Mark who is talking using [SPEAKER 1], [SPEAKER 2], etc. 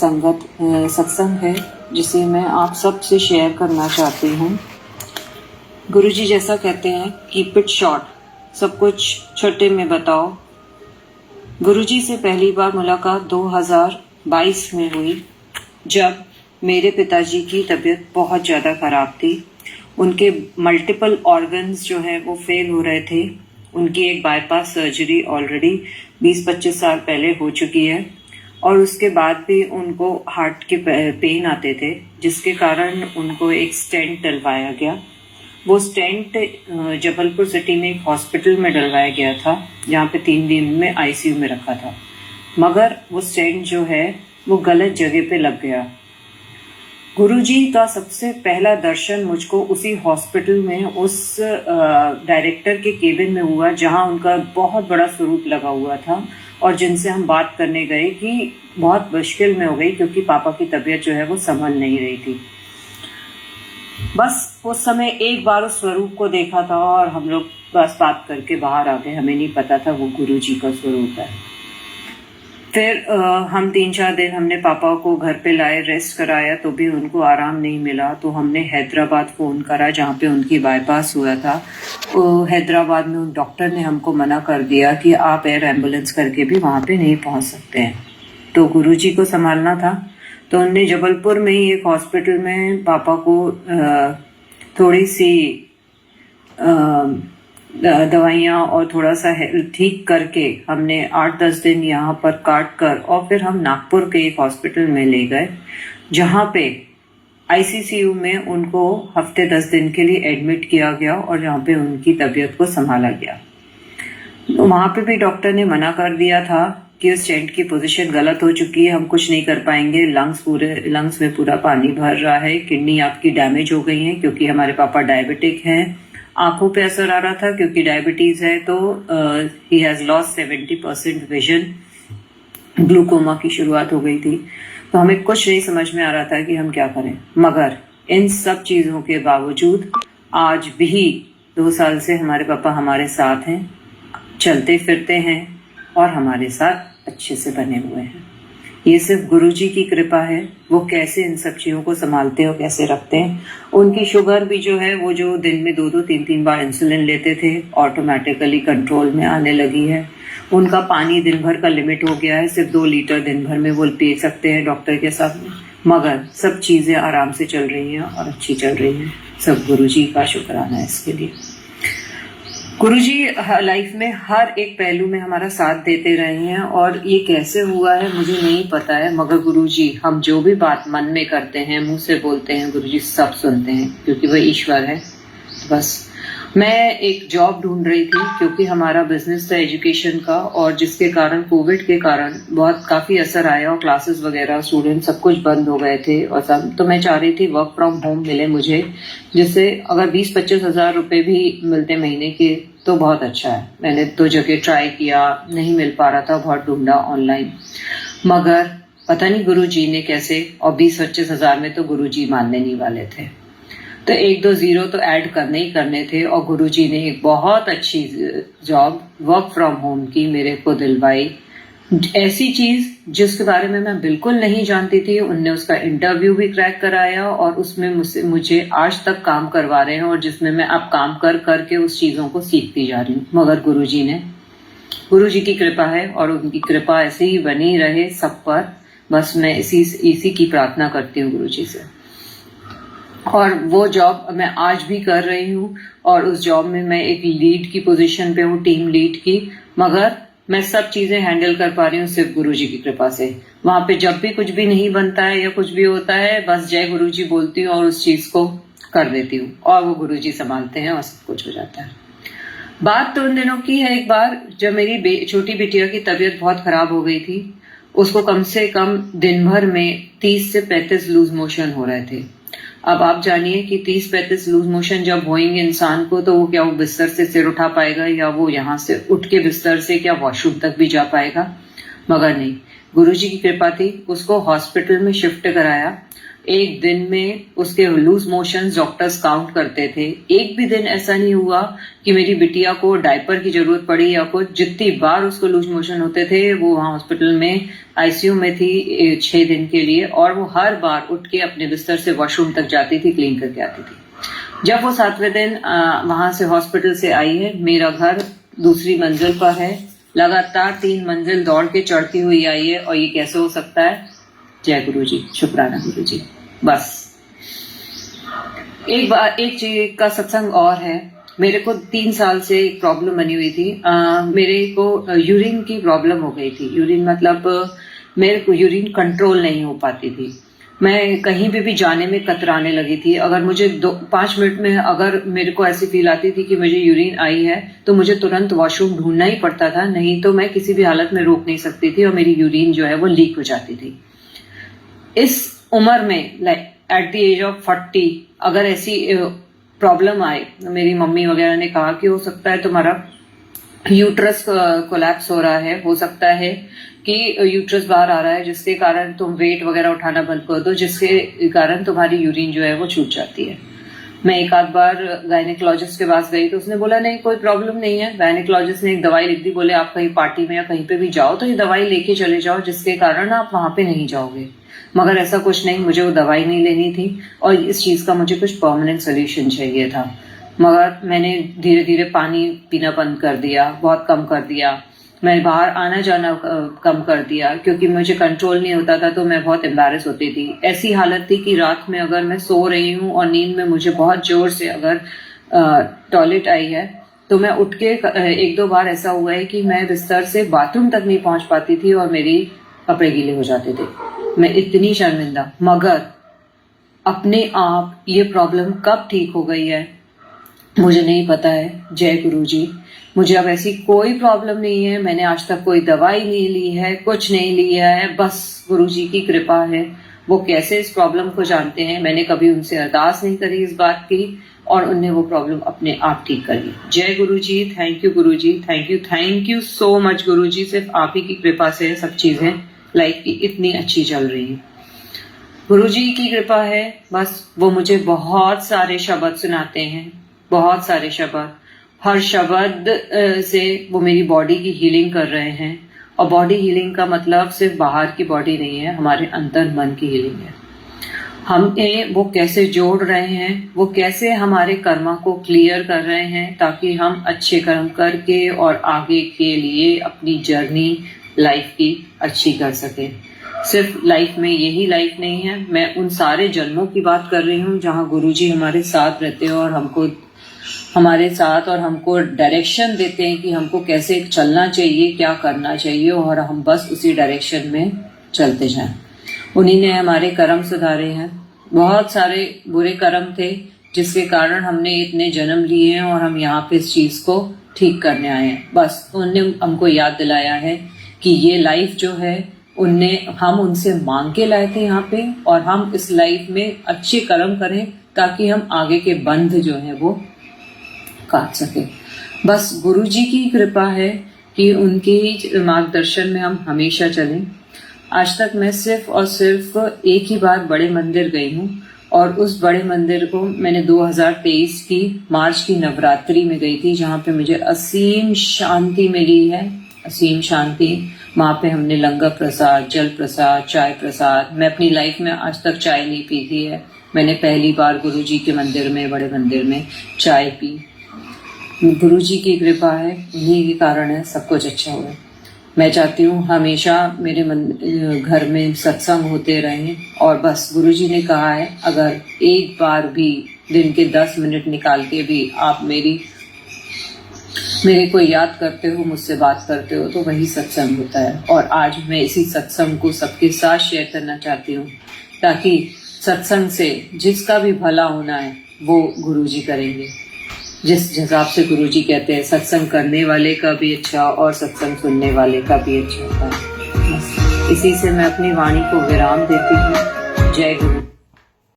[SPEAKER 1] सत्संग है जिसे मैं आप सब से शेयर करना चाहती हूँ। गुरुजी जैसा कहते हैं, कीप इट शॉर्ट, सब कुछ छोटे में बताओ। गुरुजी से पहली बार मुलाकात 2022 में हुई, जब मेरे पिताजी की तबीयत बहुत ज़्यादा ख़राब थी। उनके मल्टीपल ऑर्गन्स जो है वो फेल हो रहे थे। उनकी एक बाईपास सर्जरी ऑलरेडी 20-25 साल पहले हो चुकी है और उसके बाद भी उनको हार्ट के पेन आते थे, जिसके कारण उनको एक स्टेंट डलवाया गया। वो स्टेंट जबलपुर सिटी में एक हॉस्पिटल में डलवाया गया था, जहाँ पे 3 दिन में आईसीयू में रखा था। मगर वो स्टेंट जो है वो गलत जगह पे लग गया। गुरुजी का सबसे पहला दर्शन मुझको उसी हॉस्पिटल में उस डायरेक्टर के केबिन में हुआ, जहाँ उनका बहुत बड़ा स्वरूप लगा हुआ था और जिनसे हम बात करने गए कि बहुत मुश्किल में हो गई, क्योंकि पापा की तबीयत जो है वो संभल नहीं रही थी। बस उस समय एक बार उस स्वरूप को देखा था और हम लोग बस बात करके बाहर आ गए। हमें नहीं पता था वो गुरुजी का स्वरूप है। फिर हम 3-4 दिन हमने पापा को घर पे लाए, रेस्ट कराया, तो भी उनको आराम नहीं मिला। तो हमने हैदराबाद फ़ोन करा, जहाँ पे उनकी बाईपास हुआ था। हैदराबाद में उन डॉक्टर ने हमको मना कर दिया कि आप एयर एम्बुलेंस करके भी वहाँ पे नहीं पहुँच सकते हैं। तो गुरुजी को संभालना था, तो उनने जबलपुर में ही एक हॉस्पिटल में पापा को थोड़ी सी दवाइयाँ और थोड़ा सा ठीक करके हमने 8-10 दिन यहाँ पर काट कर और फिर हम नागपुर के एक हॉस्पिटल में ले गए, जहाँ पे आईसीयू में उनको हफ्ते 10 दिन के लिए एडमिट किया गया और जहाँ पे उनकी तबीयत को संभाला गया। तो वहाँ पे भी डॉक्टर ने मना कर दिया था कि उस स्टेंट की पोजीशन गलत हो चुकी है, हम कुछ नहीं कर पाएंगे। लंग्स में पूरा पानी भर रहा है, किडनी आपकी डैमेज हो गई है, क्योंकि हमारे पापा डायबिटिक हैं। आंखों पे असर आ रहा था क्योंकि डायबिटीज है, तो he has lost 70% vision. Glaucoma की शुरुआत हो गई थी, तो हमें कुछ नहीं समझ में आ रहा था कि हम क्या करें। मगर इन सब चीज़ों के बावजूद आज भी 2 साल से हमारे पापा हमारे साथ हैं, चलते फिरते हैं और हमारे साथ अच्छे से बने हुए हैं। ये सिर्फ गुरुजी की कृपा है। वो कैसे इन सब चीज़ों को संभालते हैं और कैसे रखते हैं। उनकी शुगर भी जो है वो जो दिन में 2-2, 3-3 बार इंसुलिन लेते थे, ऑटोमेटिकली कंट्रोल में आने लगी है। उनका पानी दिन भर का लिमिट हो गया है, सिर्फ 2 लीटर दिन भर में वो पी सकते हैं डॉक्टर के साथ में। मगर सब चीज़ें आराम से चल रही हैं और अच्छी चल रही हैं। सब गुरुजी का शुक्राना है इसके लिए। गुरुजी लाइफ में हर एक पहलू में हमारा साथ देते रहे हैं और ये कैसे हुआ है मुझे नहीं पता है, मगर गुरुजी हम जो भी बात मन में करते हैं, मुंह से बोलते हैं, गुरुजी सब सुनते हैं, क्योंकि वह ईश्वर है। बस मैं एक जॉब ढूंढ रही थी, क्योंकि हमारा बिजनेस था एजुकेशन का, और जिसके कारण कोविड के कारण बहुत काफ़ी असर आया और क्लासेस वगैरह स्टूडेंट सब कुछ बंद हो गए थे और सब। तो मैं चाह रही थी वर्क फ्रॉम होम मिले मुझे, जिससे अगर 20-25 हज़ार रुपये भी मिलते महीने के तो बहुत अच्छा है। मैंने 2 जगह ट्राई किया, नहीं मिल पा रहा था, बहुत ढूंढा ऑनलाइन, मगर पता नहीं गुरुजी ने कैसे, और 20-25 हज़ार में तो गुरुजी मानने नहीं वाले थे। तो 1-2 ज़ीरो तो ऐड करने ही करने थे, और गुरुजी ने एक बहुत अच्छी जॉब वर्क फ्रॉम होम की मेरे को दिलवाई। ऐसी चीज़ जिसके बारे में मैं बिल्कुल नहीं जानती थी, उनने उसका इंटरव्यू भी क्रैक कराया और उसमें मुझे आज तक काम करवा रहे हैं, और जिसमें मैं अब काम कर करके उस चीज़ों को सीखती जा रही हूँ। मगर गुरुजी की कृपा है और उनकी कृपा ऐसे ही बनी रहे सब पर। बस मैं इसी की प्रार्थना करती हूँ गुरुजी से। और वो जॉब मैं आज भी कर रही हूँ, और उस जॉब में मैं एक लीड की पोजीशन पे हूँ, टीम लीड की। मगर मैं सब चीजें हैंडल कर पा रही हूँ सिर्फ गुरुजी की कृपा से। वहां पे जब भी कुछ भी नहीं बनता है या कुछ भी होता है, बस जय गुरुजी बोलती हूँ और उस चीज को कर देती हूँ, और वो गुरुजी संभालते हैं और सब कुछ हो जाता है। बात तो उन दिनों की है, एक बार जब मेरी छोटी बिटिया की तबीयत बहुत खराब हो गई थी। उसको कम से कम दिन भर में 30 से 35 लूज मोशन हो रहे थे। अब आप जानिए कि 30-35 लूज मोशन जब होंगे इंसान को, तो वो क्या वो बिस्तर से सिर उठा पाएगा, या वो यहाँ से उठ के बिस्तर से क्या वॉशरूम तक भी जा पाएगा? मगर नहीं, गुरुजी की कृपा थी, उसको हॉस्पिटल में शिफ्ट कराया। एक दिन में उसके लूज मोशंस डॉक्टर्स काउंट करते थे। एक भी दिन ऐसा नहीं हुआ कि मेरी बिटिया को डायपर की जरूरत पड़ी या कुछ। जितनी बार उसको लूज मोशन होते थे वो वहां हॉस्पिटल में आईसीयू में थी 6 दिन के लिए, और वो हर बार उठ के अपने बिस्तर से वॉशरूम तक जाती थी, क्लीन करके आती थी। जब वो 7वें दिन वहां से हॉस्पिटल से आई है, मेरा घर दूसरी मंजिल पर है, लगातार 3 मंजिल दौड़ के चढ़ती हुई आई है, और ये कैसे हो सकता है? जय गुरु जी, शुक्राना गुरु जी। बस एक चीज का सत्संग और है। मेरे को 3 साल से एक प्रॉब्लम बनी हुई थी। मेरे को यूरिन की प्रॉब्लम हो गई थी। यूरिन मतलब मेरे को यूरिन कंट्रोल नहीं हो पाती थी। मैं कहीं भी जाने में कतराने लगी थी। अगर मुझे 5 मिनट में अगर मेरे को ऐसी फील आती थी कि मुझे यूरिन आई है तो मुझे तुरंत वॉशरूम ढूंढना ही पड़ता था, नहीं तो मैं किसी भी हालत में रोक नहीं सकती थी और मेरी यूरिन जो है वो लीक हो जाती थी। इस उम्र में एट द एज ऑफ 40 अगर ऐसी प्रॉब्लम आए, मेरी मम्मी वगैरह ने कहा कि हो सकता है तुम्हारा यूट्रस कोलैप्स हो रहा है, हो सकता है कि यूट्रस बाहर आ रहा है जिसके कारण तुम वेट वगैरह उठाना बंद कर दो, जिसके कारण तुम्हारी यूरिन जो है वो छूट जाती है। मैं एक आध बार गायनेकोलॉजिस्ट के पास गई तो उसने बोला नहीं कोई प्रॉब्लम नहीं है। गायनेकोलॉजिस्ट ने एक दवाई लिख दी, बोले आप कहीं पार्टी में या कहीं पे भी जाओ तो ये दवाई लेके चले जाओ जिसके कारण आप वहां पे नहीं जाओगे। मगर ऐसा कुछ नहीं, मुझे वो दवाई नहीं लेनी थी और इस चीज का मुझे कुछ परमानेंट सोल्यूशन चाहिए था। मगर मैंने धीरे धीरे पानी पीना बंद कर दिया, बहुत कम कर दिया। मैं बाहर आना जाना कम कर दिया क्योंकि मुझे कंट्रोल नहीं होता था, तो मैं बहुत एम्बैरेस होती थी। ऐसी हालत थी कि रात में अगर मैं सो रही हूँ और नींद में मुझे बहुत जोर से अगर टॉयलेट आई है तो मैं उठ के 1-2 बार ऐसा हुआ है कि मैं बिस्तर से बाथरूम तक नहीं पहुंच पाती थी और मेरी कपड़े गीले हो जाते थे। मैं इतनी शर्मिंदा। मगर अपने आप ये प्रॉब्लम कब ठीक हो गई है मुझे नहीं पता है। जय गुरु जी। मुझे अब ऐसी कोई प्रॉब्लम नहीं है। मैंने आज तक कोई दवाई नहीं ली है, कुछ नहीं लिया है, बस गुरु जी की कृपा है। वो कैसे इस प्रॉब्लम को जानते हैं, मैंने कभी उनसे अरदास नहीं करी इस बात की और उनने वो प्रॉब्लम अपने आप ठीक कर ली। जय गुरु जी। Thank you Guru ji, thank you so much गुरु जी। सिर्फ आप ही की कृपा से सब चीजें लाइफ की इतनी अच्छी चल रही है। गुरु जी की कृपा है बस। वो मुझे बहुत सारे शब्द सुनाते हैं, बहुत सारे शब्द। हर शब्द से वो मेरी बॉडी की हीलिंग कर रहे हैं। और बॉडी हीलिंग का मतलब सिर्फ बाहर की बॉडी नहीं है, हमारे अंतर मन की हीलिंग है। हमें वो कैसे जोड़ रहे हैं, वो कैसे हमारे कर्मा को क्लियर कर रहे हैं ताकि हम अच्छे कर्म करके और आगे के लिए अपनी जर्नी लाइफ की अच्छी कर सके। सिर्फ लाइफ में यही लाइफ नहीं है, मैं उन सारे जन्मों की बात कर रही हूँ जहाँ गुरुजी हमारे साथ रहते हैं और हमको डायरेक्शन देते हैं कि हमको कैसे चलना चाहिए, क्या करना चाहिए, और हम बस उसी डायरेक्शन में चलते जाएं। उन्हीं ने हमारे कर्म सुधारे हैं। बहुत सारे बुरे कर्म थे जिसके कारण हमने इतने जन्म लिए हैं और हम यहाँ पे इस चीज को ठीक करने आए हैं। बस उनने हमको याद दिलाया है कि ये लाइफ जो है हम उनसे मांग के लाए थे यहाँ पे, और हम इस लाइफ में अच्छे कर्म करें ताकि हम आगे के बंध जो है वो काट सके। बस गुरुजी की कृपा है कि उनके मार्गदर्शन में हम हमेशा चलें। आज तक मैं सिर्फ और सिर्फ एक ही बार बड़े मंदिर गई हूँ और उस बड़े मंदिर को मैंने 2023 की मार्च की नवरात्रि में गई थी, जहाँ पे मुझे असीम शांति मिली है, असीम शांति। वहाँ पे हमने लंगर प्रसाद, जल प्रसाद, चाय प्रसाद। मैं अपनी लाइफ में आज तक चाय नहीं पी थी है। मैंने पहली बार गुरुजी के मंदिर में, बड़े मंदिर में चाय पी। गुरुजी की कृपा है, उन्हीं के कारण है सब कुछ अच्छा हुआ। मैं चाहती हूँ हमेशा मेरे घर में सत्संग होते रहें। और बस गुरुजी ने कहा है अगर एक बार भी दिन के 10 मिनट निकाल के भी आप मेरे को याद करते हो, मुझसे बात करते हो, तो वही सत्संग होता है। और आज मैं इसी सत्संग को सबके साथ शेयर करना चाहती हूँ ताकि सत्संग से जिसका भी भला होना है वो गुरुजी करेंगे। जिस हिसाब से गुरुजी कहते हैं सत्संग करने वाले का भी अच्छा और सत्संग सुनने वाले का भी अच्छा होता है। इसी से मैं अपनी वाणी को विराम देती हूँ। जय गुरु।